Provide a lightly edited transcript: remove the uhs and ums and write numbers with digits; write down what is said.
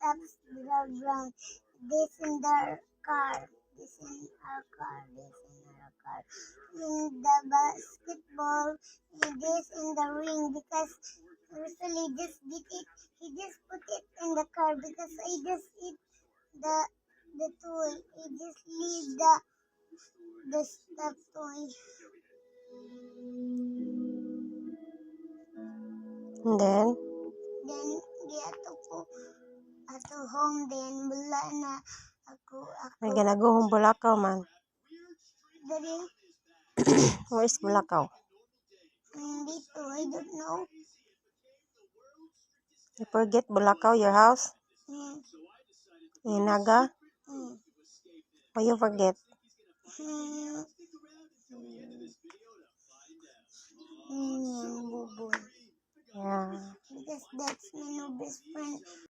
touch the ground. This in their car. This in our car. This in our car. In the basketball, this in the ring because usually just get it. He just put it in the car because I just eat the toy. He just leave the stuffed toy. And then, Giato ko ato home then wala na ako may ganaguhong Bulakaw man. dali Where's Bulakaw? dito I don't know. You forget Bulakaw, your house? Hmm. In Naga? Hmm. Why you forget? Hmm. Buboy. Yeah. Because that's my new best friend.